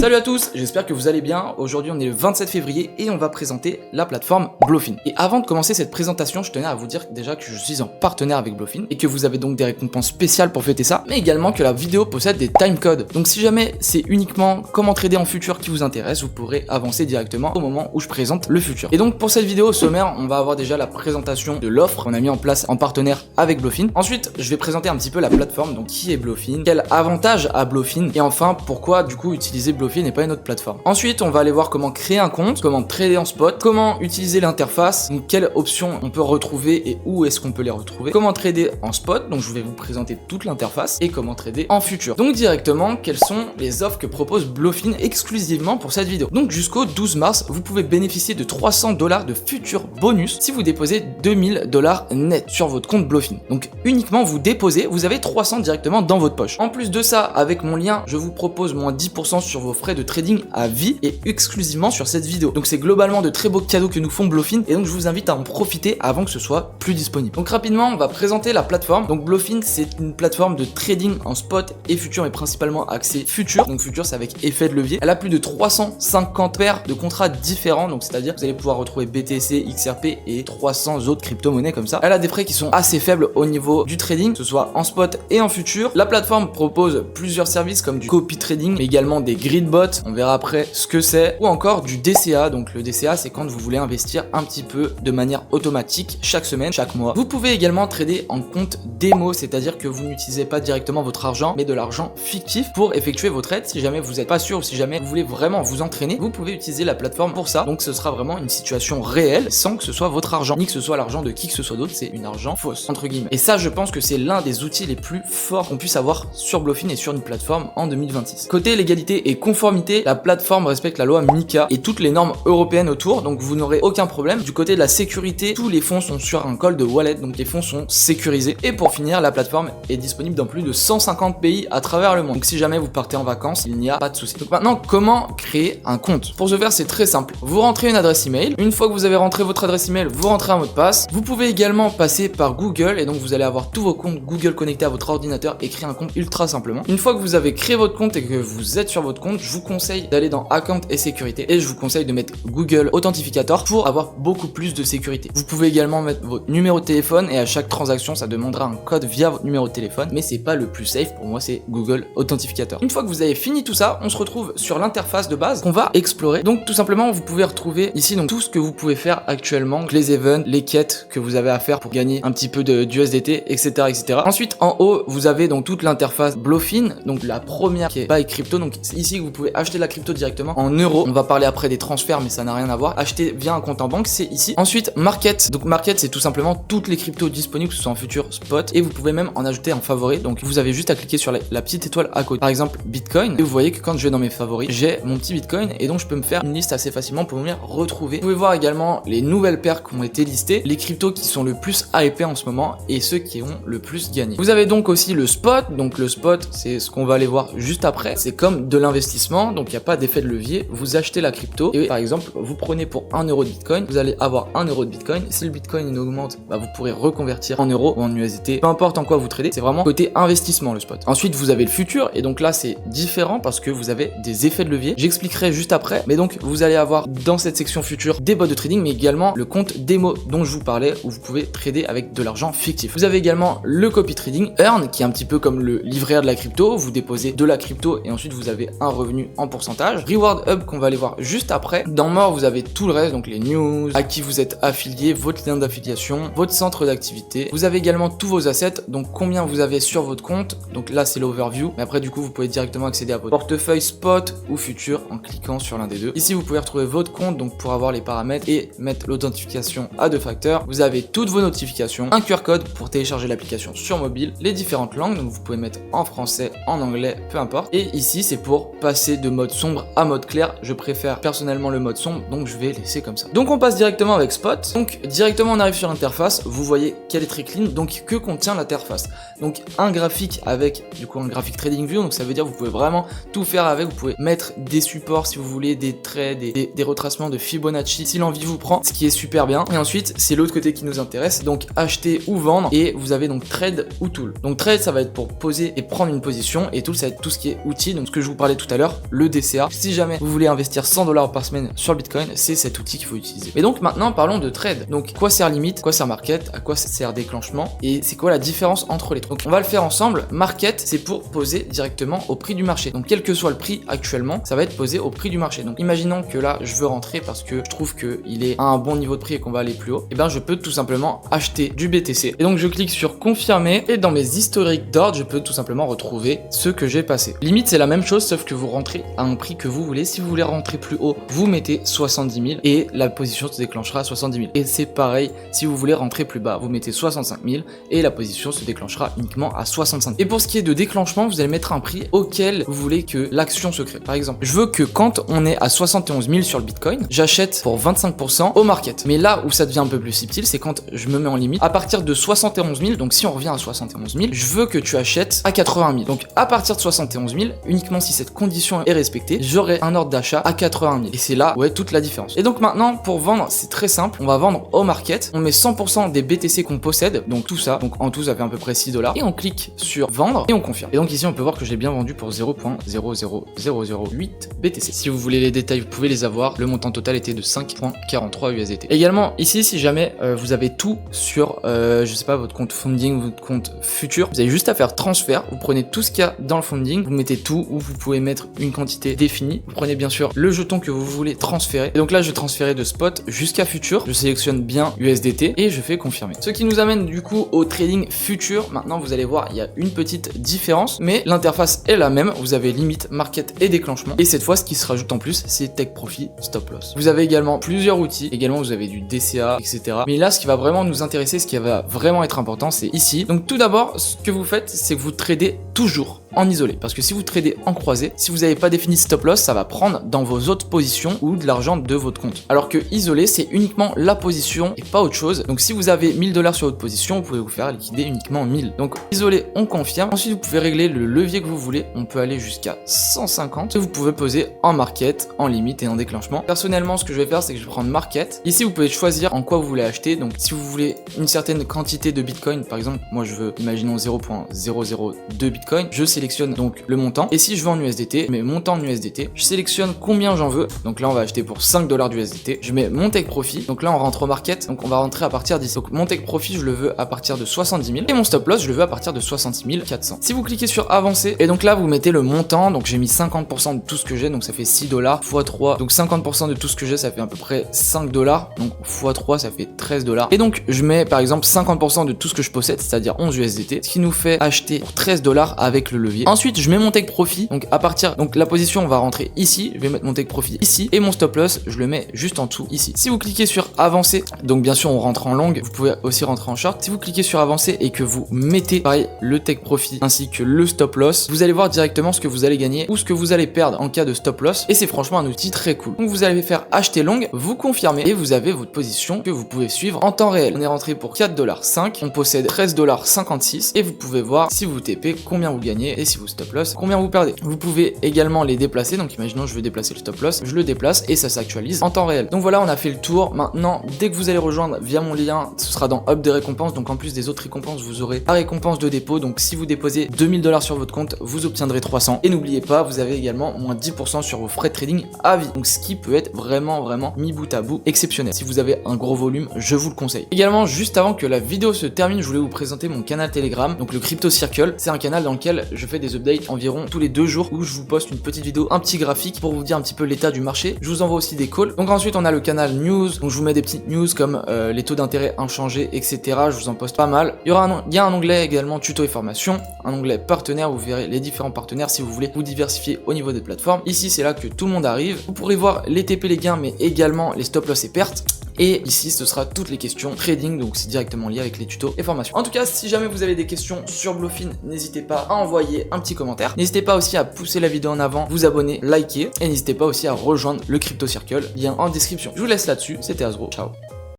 Salut à tous, j'espère que vous allez bien. Aujourd'hui on est le 27 février et on va présenter la plateforme Blofin. Et avant de commencer cette présentation, je tenais à vous dire déjà que je suis en partenaire avec Blofin et que vous avez donc des récompenses spéciales pour fêter ça, mais également que la vidéo possède des timecodes. Donc si jamais c'est uniquement comment trader en futur qui vous intéresse, vous pourrez avancer directement au moment où je présente le futur. Et donc pour cette vidéo au sommaire, on va avoir déjà la présentation de l'offre qu'on a mis en place en partenaire avec Blofin. Ensuite, je vais présenter un petit peu la plateforme, donc qui est Blofin, quel avantage a Blofin et enfin pourquoi du coup utiliser Blofin et pas une autre plateforme. Ensuite, on va aller voir comment créer un compte, comment trader en spot, comment utiliser l'interface, donc quelles options on peut retrouver et où est-ce qu'on peut les retrouver, comment trader en spot, donc je vais vous présenter toute l'interface et comment trader en futur. Donc directement, quelles sont les offres que propose Blofin exclusivement pour cette vidéo. Donc jusqu'au 12 mars, vous pouvez bénéficier de 300 $ de futurs bonus si vous déposez 2000 $ net sur votre compte Blofin. Donc uniquement vous déposez, vous avez 300 directement dans votre poche. En plus de ça, avec mon lien, je vous propose moins 10% sur vos frais de trading à vie et exclusivement sur cette vidéo. Donc c'est globalement de très beaux cadeaux que nous font Blofin et donc je vous invite à en profiter avant que ce soit plus disponible. Donc rapidement, on va présenter la plateforme. Donc Blofin, c'est une plateforme de trading en spot et futur, mais principalement axée futur. Donc futur, c'est avec effet de levier. Elle a plus de 350 paires de contrats différents, donc c'est-à-dire que vous allez pouvoir retrouver BTC, XRP et 300 autres crypto-monnaies comme ça. Elle a des frais qui sont assez faibles au niveau du trading, que ce soit en spot et en futur. La plateforme propose plusieurs services comme du copy trading, mais également des grid bots. On verra après ce que c'est, ou encore du DCA. Donc le DCA, c'est quand vous voulez investir un petit peu de manière automatique chaque semaine, chaque mois. Vous pouvez également trader en compte démo, c'est-à-dire que vous n'utilisez pas directement votre argent, mais de l'argent fictif pour effectuer vos trades. Si jamais vous n'êtes pas sûr ou si jamais vous voulez vraiment vous entraîner, vous pouvez utiliser la plateforme pour ça. Donc ce sera vraiment une situation réelle sans que ce soit votre argent, ni que ce soit l'argent de qui que ce soit d'autre. C'est une argent fausse, entre guillemets. Et ça, je pense que c'est l'un des outils les plus forts qu'on puisse avoir sur Blofin et sur une plateforme en 2026. Côté légalité et conformité, la plateforme respecte la loi MiCA et toutes les normes européennes autour, donc vous n'aurez aucun problème. Du côté de la sécurité, tous les fonds sont sur un call de wallet, donc les fonds sont sécurisés. Et pour finir, la plateforme est disponible dans plus de 150 pays à travers le monde. Donc si jamais vous partez en vacances, il n'y a pas de souci. Donc maintenant, comment créer un compte? Pour ce faire, c'est très simple. Vous rentrez une adresse email. Une fois que vous avez rentré votre adresse email, vous rentrez un mot de passe. Vous pouvez également passer par Google et donc vous allez avoir tous vos comptes Google connectés à votre ordinateur et créer un compte ultra simplement. Une fois que vous avez créé votre compte et que vous êtes sur votre compte, je vous conseille d'aller dans Account et sécurité et je vous conseille de mettre Google Authentificator pour avoir beaucoup plus de sécurité. Vous pouvez également mettre votre numéro de téléphone et à chaque transaction ça demandera un code via votre numéro de téléphone, mais c'est pas le plus safe. Pour moi, c'est Google Authentificator. Une fois que vous avez fini tout ça, on se retrouve sur l'interface de base qu'on va explorer. Donc tout simplement, vous pouvez retrouver ici donc tout ce que vous pouvez faire actuellement, donc les events, les quêtes que vous avez à faire pour gagner un petit peu d'USDT, etc., etc. Ensuite, en haut, vous avez donc toute l'interface Blofin, donc la première qui est Buy Crypto. Donc c'est ici que vous pouvez acheter la crypto directement en euros. On va parler après des transferts, mais ça n'a rien à voir. Acheter via un compte en banque, c'est ici. Ensuite, Market. Donc Market, c'est tout simplement toutes les cryptos disponibles, que ce soit en futur, spot, et vous pouvez même en ajouter en favori. Donc vous avez juste à cliquer sur la petite étoile à côté. Par exemple, Bitcoin. Et vous voyez que quand je vais dans mes favoris, j'ai mon petit Bitcoin et donc je peux me faire une liste assez facilement pour venir retrouver. Vous pouvez voir également les nouvelles paires qui ont été listées, les cryptos qui sont le plus hypés en ce moment et ceux qui ont le plus gagné. Vous avez donc aussi le spot. Donc le spot, c'est ce qu'on va aller voir juste après. C'est comme de l'investissement, donc il n'y a pas d'effet de levier. Vous achetez la crypto et par exemple, vous prenez pour 1 euro de Bitcoin, vous allez avoir 1 euro de Bitcoin. Si le Bitcoin il augmente, vous pourrez reconvertir en euros ou en USDT, peu importe en quoi vous tradez. C'est vraiment côté investissement le spot. Ensuite, vous avez le futur et donc là c'est différent parce que vous avez des effets de levier. J'expliquerai juste après, mais donc vous allez avoir dans cette section futur des bots de trading, mais également le compte démo dont je vous parlais où vous pouvez trader avec de l'argent fictif. Vous avez également le copy trading earn qui est un petit peu comme le livret A de la crypto. Vous déposez de la crypto et ensuite vous avez un revenu en pourcentage. Reward Hub qu'on va aller voir juste après. Dans More, vous avez tout le reste, donc les news, à qui vous êtes affilié, votre lien d'affiliation, votre centre d'activité. Vous avez également tous vos assets, donc combien vous avez sur votre compte. Donc là, c'est l'overview. Mais après, du coup, vous pouvez directement accéder à votre portefeuille spot ou futur en cliquant sur l'un des deux. Ici, vous pouvez retrouver votre compte, donc pour avoir les paramètres et mettre l'authentification à 2 facteurs. Vous avez toutes vos notifications, un QR code pour télécharger l'application sur mobile, les différentes langues, donc vous pouvez mettre en français, en anglais, peu importe. Et ici, c'est pour passer de mode sombre à mode clair. Je préfère personnellement le mode sombre, donc je vais laisser comme ça. Donc on passe directement avec Spot. Donc directement on arrive sur l'interface, vous voyez qu'elle est très clean. Donc que contient l'interface? donc un graphique avec du coup un graphique TradingView, donc ça veut dire vous pouvez vraiment tout faire avec, vous pouvez mettre des supports si vous voulez, des traits, des retracements de Fibonacci si l'envie vous prend, ce qui est super bien. Et ensuite c'est l'autre côté qui nous intéresse, donc acheter ou vendre, et vous avez donc trade ou tool. Donc trade ça va être pour poser et prendre une position, et tool ça va être tout ce qui est outil, donc ce que je vous parlais tout à l'heure, le DCA. Si jamais vous voulez investir 100$ par semaine sur le Bitcoin, c'est cet outil qu'il faut utiliser. Mais donc maintenant parlons de trade. Donc quoi sert limite, quoi sert market, à quoi sert déclenchement, et c'est quoi la différence entre les trois. Donc on va le faire ensemble. Market c'est pour poser directement au prix du marché, donc quel que soit le prix actuellement ça va être posé au prix du marché. Donc imaginons que là je veux rentrer parce que je trouve qu'il est à un bon niveau de prix et qu'on va aller plus haut, et bien je peux tout simplement acheter du BTC, et donc je clique sur confirmer, et dans mes historiques d'ordre je peux tout simplement retrouver ce que j'ai passé. Limite c'est la même chose, sauf que vous rentrez à un prix que vous voulez. Si vous voulez rentrer plus haut, vous mettez 70 000 et la position se déclenchera à 70 000, et c'est pareil si vous voulez rentrer plus bas, vous mettez 65 000 et la position se déclenchera uniquement à 65 000. Et pour ce qui est de déclenchement, vous allez mettre un prix auquel vous voulez que l'action se crée. Par exemple, je veux que quand on est à 71 000 sur le Bitcoin, j'achète pour 25% au market. Mais là où ça devient un peu plus subtil, c'est quand je me mets en limite à partir de 71 000. Donc si on revient à 71 000, je veux que tu achètes à 80 000. Donc à partir de 71 000, uniquement si cette condition est respectée, j'aurai un ordre d'achat à 80 000. Et c'est là où est toute la différence. Et donc maintenant, pour vendre, c'est très simple. On va vendre au market. On met 100% des BTC qu'on possède. Donc tout ça. Donc en tout, ça fait à peu près 6$. Et on clique sur vendre et on confirme. Et donc ici, on peut voir que j'ai bien vendu pour 0.00008 BTC. Si vous voulez les détails, vous pouvez les avoir. Le montant total était de 5.43 USDT. Également, ici, si jamais vous avez tout sur, je sais pas, votre compte funding, votre compte futur, vous avez juste à faire transfert. Vous prenez tout ce qu'il y a dans le funding, vous mettez tout, ou vous pouvez mettre une quantité définie. Vous prenez bien sûr le jeton que vous voulez transférer. Et donc là, je vais transférer de spot jusqu'à futur. Je sélectionne bien USDT et je fais confirmer. Ce qui nous amène du coup au trading futur. Maintenant, vous allez voir, il y a une petite différence, mais l'interface est la même. Vous avez limite, market et déclenchement. Et cette fois, ce qui se rajoute en plus, c'est take profit, stop loss. Vous avez également plusieurs outils. Également, vous avez du DCA, etc. Mais là, ce qui va vraiment nous intéresser, ce qui va vraiment être important, c'est ici. Donc tout d'abord, ce que vous faites, c'est que vous tradez toujours en isolé, parce que si vous tradez en croisé, si vous n'avez pas défini stop loss, ça va prendre dans vos autres positions ou de l'argent de votre compte. Alors que isolé, c'est uniquement la position et pas autre chose. Donc si vous avez 1000$ sur votre position, vous pouvez vous faire liquider uniquement 1000. Donc isolé, on confirme. Ensuite, vous pouvez régler le levier que vous voulez. On peut aller jusqu'à 150 et vous pouvez poser en market, en limite et en déclenchement. Personnellement, ce que je vais faire, c'est que je vais prendre market. Ici, vous pouvez choisir en quoi vous voulez acheter. Donc si vous voulez une certaine quantité de Bitcoin, par exemple, moi je veux, imaginons 0.002 Bitcoin, je sélectionne donc le montant, et si je veux en USDT, je mets montant en USDT, je sélectionne combien j'en veux, donc là on va acheter pour 5$ d'USDT, je mets mon take profit, donc là on rentre au market, donc on va rentrer à partir d'ici, donc mon take profit je le veux à partir de 70 000, et mon stop loss je le veux à partir de 66 400. Si vous cliquez sur avancer, et donc là vous mettez le montant, donc j'ai mis 50% de tout ce que j'ai, donc ça fait 6$ x 3, donc 50% de tout ce que j'ai ça fait à peu près 5$, donc x 3 ça fait 13$, et donc je mets par exemple 50% de tout ce que je possède, c'est-à-dire 11 USDT, ce qui nous fait acheter pour 13$ avec le levier. Ensuite je mets mon take profit, donc à partir, donc la position on va rentrer ici, je vais mettre mon take profit ici, et mon stop loss je le mets juste en dessous ici. Si vous cliquez sur avancer, donc bien sûr on rentre en longue, vous pouvez aussi rentrer en short. Si vous cliquez sur avancer et que vous mettez pareil le take profit ainsi que le stop loss, vous allez voir directement ce que vous allez gagner ou ce que vous allez perdre en cas de stop loss, et c'est franchement un outil très cool. Donc vous allez faire acheter longue, vous confirmez et vous avez votre position que vous pouvez suivre en temps réel. On est rentré pour 4,5$, on possède 13,56$ et vous pouvez voir si vous TP combien vous gagnez et si vous stop loss combien vous perdez. Vous pouvez également les déplacer, donc imaginons je veux déplacer le stop loss, je le déplace et ça s'actualise en temps réel. Donc voilà, on a fait le tour. Maintenant dès que vous allez rejoindre via mon lien, ce sera dans Hub des récompenses, donc en plus des autres récompenses vous aurez la récompense de dépôt, donc si vous déposez 2000$ sur votre compte vous obtiendrez 300, et n'oubliez pas vous avez également moins 10% sur vos frais de trading à vie, donc ce qui peut être vraiment mis bout à bout exceptionnel. Si vous avez un gros volume, je vous le conseille. Également, juste avant que la vidéo se termine, je voulais vous présenter mon canal Telegram, donc le Crypto Circle. C'est un canal dans lequel je fais des updates environ tous les 2 jours, où je vous poste une petite vidéo, un petit graphique pour vous dire un petit peu l'état du marché. Je vous envoie aussi des calls. Donc ensuite on a le canal news, donc je vous mets des petites news comme les taux d'intérêt inchangés, etc. Je vous en poste pas mal. Il y a un onglet également tuto et formation, un onglet partenaire où vous verrez les différents partenaires si vous voulez vous diversifier au niveau des plateformes. Ici c'est là que tout le monde arrive. Vous pourrez voir les TP, les gains, mais également les stop loss et pertes. Et ici ce sera toutes les questions trading, donc c'est directement lié avec les tutos et formations. En tout cas, si jamais vous avez des questions sur Bluefin, n'hésitez pas à envoyer un petit commentaire. N'hésitez pas aussi à pousser la vidéo en avant, vous abonner, liker, et n'hésitez pas aussi à rejoindre le Crypto Circle, lien en description. Je vous laisse là-dessus, c'était Azro, ciao.